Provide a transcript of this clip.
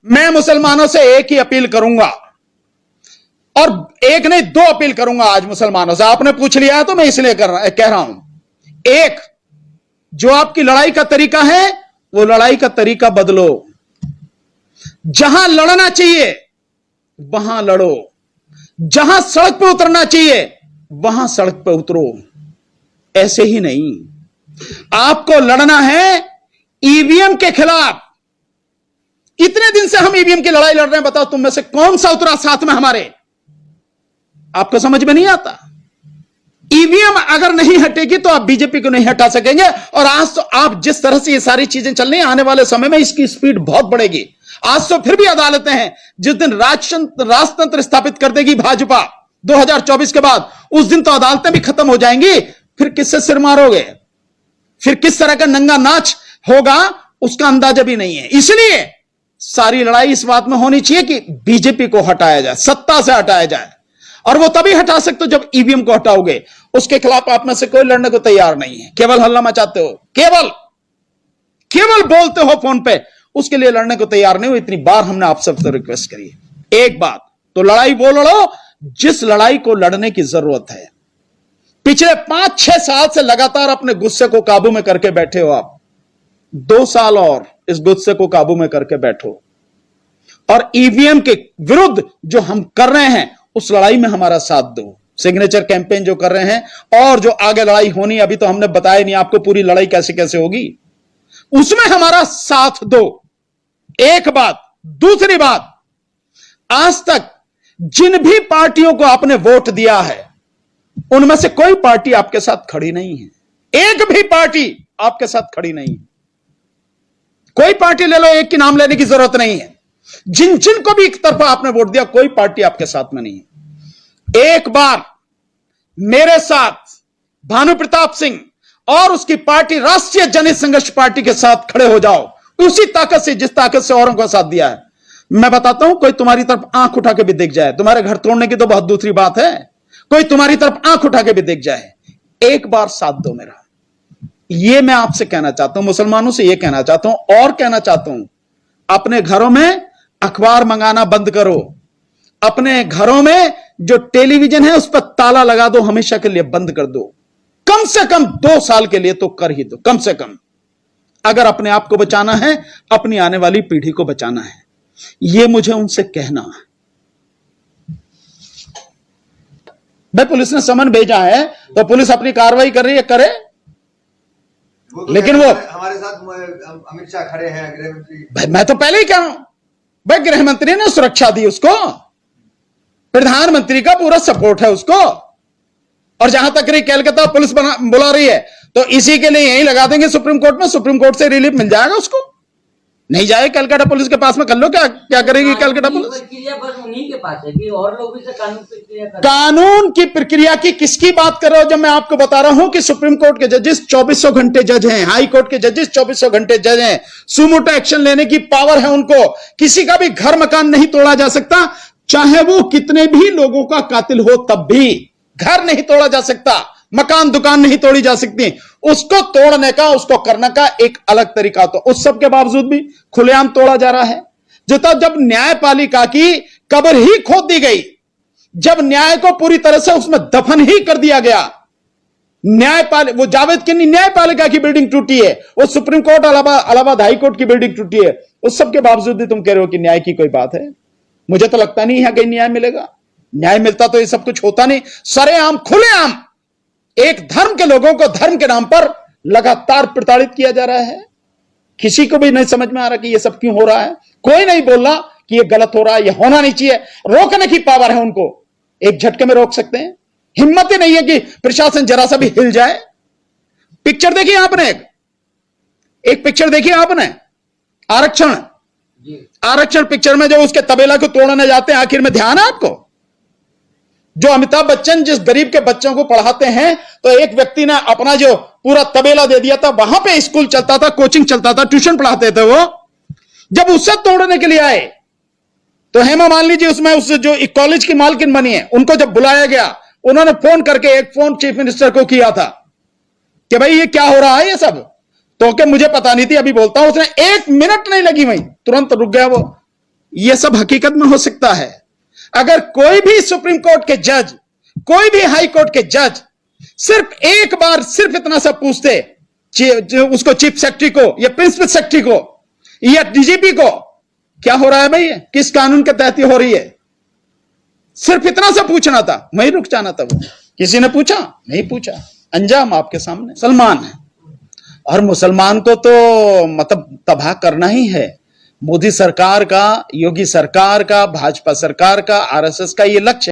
मैं मुसलमानों से एक ही अपील करूंगा, और एक नहीं दो अपील करूंगा आज मुसलमानों से। आपने पूछ लिया है तो मैं इसलिए कह रहा हूं। एक, जो आपकी लड़ाई का तरीका है वो लड़ाई का तरीका बदलो। जहां लड़ना चाहिए वहां लड़ो, जहां सड़क पर उतरना चाहिए वहां सड़क पर उतरो। ऐसे ही नहीं, आपको लड़ना है ईवीएम के खिलाफ। इतने दिन से हम ईवीएम की लड़ाई लड़ रहे हैं, बताओ तुम में से कौन सा उतरा साथ में हमारे? आपको समझ में नहीं आता। ईवीएम अगर नहीं हटेगी तो आप बीजेपी को नहीं हटा सकेंगे। और आज तो आप जिस तरह से ये सारी चीजें चल रही हैं, आने वाले समय में इसकी स्पीड बहुत बढ़ेगी। आज तो फिर भी अदालतें हैं, जिस दिन राजतंत्र स्थापित कर देगी भाजपा 2024 के बाद, उस दिन तो अदालतें भी खत्म हो जाएंगी। फिर किससे सिर मारोगे? फिर किस तरह का नंगा नाच होगा उसका अंदाजा भी नहीं है। इसलिए सारी लड़ाई इस बात में होनी चाहिए कि बीजेपी को हटाया जाए, सत्ता से हटाया जाए। और वो तभी हटा सकते हो जब ईवीएम को हटाओगे। उसके खिलाफ आप में से कोई लड़ने को तैयार नहीं है, केवल हल्ला मचाते हो, केवल बोलते हो फोन पे, उसके लिए लड़ने को तैयार नहीं हो। इतनी बार हमने आप सबसे रिक्वेस्ट करी है। एक बात तो लड़ाई वो लड़ो जिस लड़ाई को लड़ने की जरूरत है। पिछले 5-6 साल से लगातार अपने गुस्से को काबू में करके बैठे हो आप। 2 साल और इस गुस्से को काबू में करके बैठो, और ईवीएम के विरुद्ध जो हम कर रहे हैं उस लड़ाई में हमारा साथ दो। सिग्नेचर कैंपेन जो कर रहे हैं और जो आगे लड़ाई होनी, अभी तो हमने बताया नहीं आपको पूरी लड़ाई कैसे कैसे होगी, उसमें हमारा साथ दो। एक बात। दूसरी बात, आज तक जिन भी पार्टियों को आपने वोट दिया है उनमें से कोई पार्टी आपके साथ खड़ी नहीं है। एक भी पार्टी आपके साथ खड़ी नहीं है। कोई पार्टी ले लो, एक की नाम लेने की जरूरत नहीं है। जिन जिन को भी एक तरफा आपने वोट दिया, कोई पार्टी आपके साथ में नहीं है। एक बार मेरे साथ भानु प्रताप सिंह और उसकी पार्टी राष्ट्रीय जनहित संघर्ष पार्टी के साथ खड़े हो जाओ, उसी ताकत से जिस ताकत से औरों को साथ दिया है। मैं बताता हूं, कोई तुम्हारी तरफ आंख उठा के भी देख जाए, तुम्हारे घर तोड़ने की तो बहुत दूसरी बात है, कोई तुम्हारी तरफ आंख उठा के भी देख जाए, एक बार साथ दो मेरा। यह मैं आपसे कहना चाहता हूं, मुसलमानों से यह कहना चाहता हूं, और कहना चाहता हूं, अपने घरों में अखबार मंगाना बंद करो। अपने घरों में जो टेलीविजन है उस पर ताला लगा दो, हमेशा के लिए बंद कर दो। कम से कम 2 साल के लिए तो कर ही दो, कम से कम, अगर अपने आप को बचाना है, अपनी आने वाली पीढ़ी को बचाना है। यह मुझे उनसे कहना है। भाई पुलिस ने समन भेजा है तो पुलिस अपनी कार्रवाई कर रही है, करे। तो लेकिन वो हमारे साथ अमित शाह खड़े हैं, गृह मंत्री। भाई मैं तो पहले ही कह रहा हूं, भाई गृह मंत्री ने सुरक्षा दी उसको, प्रधानमंत्री का पूरा सपोर्ट है उसको। और जहां तक रही कलकत्ता पुलिस बुला रही है तो इसी के लिए यही लगा देंगे सुप्रीम कोर्ट में, सुप्रीम कोर्ट से रिलीफ मिल जाएगा उसको। नहीं जाए कलकत्ता पुलिस के पास में, कर लो, क्या करेगी कलकत्ता पुलिस? प्रक्रिया बस उन्हीं के पास है कि और लोग भी से कानून प्रक्रिया कर। कानून की प्रक्रिया की किसकी बात कर रहे हो? जब मैं आपको बता रहा हूं कि सुप्रीम कोर्ट के जजेस 2400 घंटे जज हैं, हाई कोर्ट के जजेस 2400 घंटे जज हैं, सुमोटो एक्शन लेने की पावर है उनको। किसी का भी घर मकान नहीं तोड़ा जा सकता, चाहे वो कितने भी लोगों का कातिल हो, तब भी घर नहीं तोड़ा जा सकता, मकान दुकान नहीं तोड़ी जा सकती। उसको तोड़ने का, उसको करने का एक अलग तरीका। तो उस सब के बावजूद भी खुलेआम तोड़ा जा रहा है। जब न्यायपालिका की कब्र ही खोद दी गई, जब न्याय को पूरी तरह से उसमें दफन ही कर दिया गया, वो जावेद की न्यायपालिका की बिल्डिंग टूटी है, वो supreme court Allahabad high court की बिल्डिंग टूटी है, उस सब के बावजूद भी तुम कह रहे हो कि न्याय की कोई बात है। मुझे तो लगता नहीं है कहीं न्याय मिलेगा। न्याय मिलता तो ये सब कुछ होता नहीं। सरेआम खुलेआम एक धर्म के लोगों को धर्म के नाम पर लगातार प्रताड़ित किया जा रहा है। किसी को भी नहीं समझ में आ रहा कि ये सब क्यों हो रहा है। कोई नहीं बोल रहा कि ये गलत हो रहा है, ये होना नहीं चाहिए। रोकने की पावर है उनको, एक झटके में रोक सकते हैं। हिम्मत ही नहीं है कि प्रशासन जरा सा भी हिल जाए। पिक्चर देखी आपने, एक पिक्चर देखी आपने, आरक्षण पिक्चर में जो उसके तबेला को तोड़ने जाते हैं, आखिर में ध्यान है आपको? जो अमिताभ बच्चन जिस गरीब के बच्चों को पढ़ाते हैं, तो एक व्यक्ति ने अपना जो पूरा तबेला दे दिया था, वहां पे स्कूल चलता था, कोचिंग चलता था, ट्यूशन पढ़ाते थे। वो जब उससे तोड़ने के लिए आए तो हेमा मालिनी जी उसमें उस जो एक कॉलेज की मालकिन बनी है, उनको जब बुलाया गया, उन्होंने फोन करके एक फोन चीफ मिनिस्टर को किया था कि भाई ये क्या हो रहा है ये सब। तो कि मुझे पता नहीं थी, अभी बोलता हूं। उसने 1 मिनट नहीं लगी, वहीं तुरंत रुक गया वो। यह सब हकीकत में हो सकता है। अगर कोई भी सुप्रीम कोर्ट के जज, कोई भी हाई कोर्ट के जज सिर्फ एक बार सिर्फ इतना सा पूछते उसको, चीफ सेक्रेटरी को या प्रिंसिपल सेक्रेटरी को या डीजीपी को, क्या हो रहा है भाई, किस कानून के तहत हो रही है, सिर्फ इतना सा पूछना था, वहीं रुक जाना था। वो किसी ने पूछा? नहीं पूछा। अंजाम आपके सामने। सलमान है, और मुसलमान को तो मतलब तबाह करना ही है। मोदी सरकार का, योगी सरकार का, भाजपा सरकार का, आरएसएस का ये लक्ष्य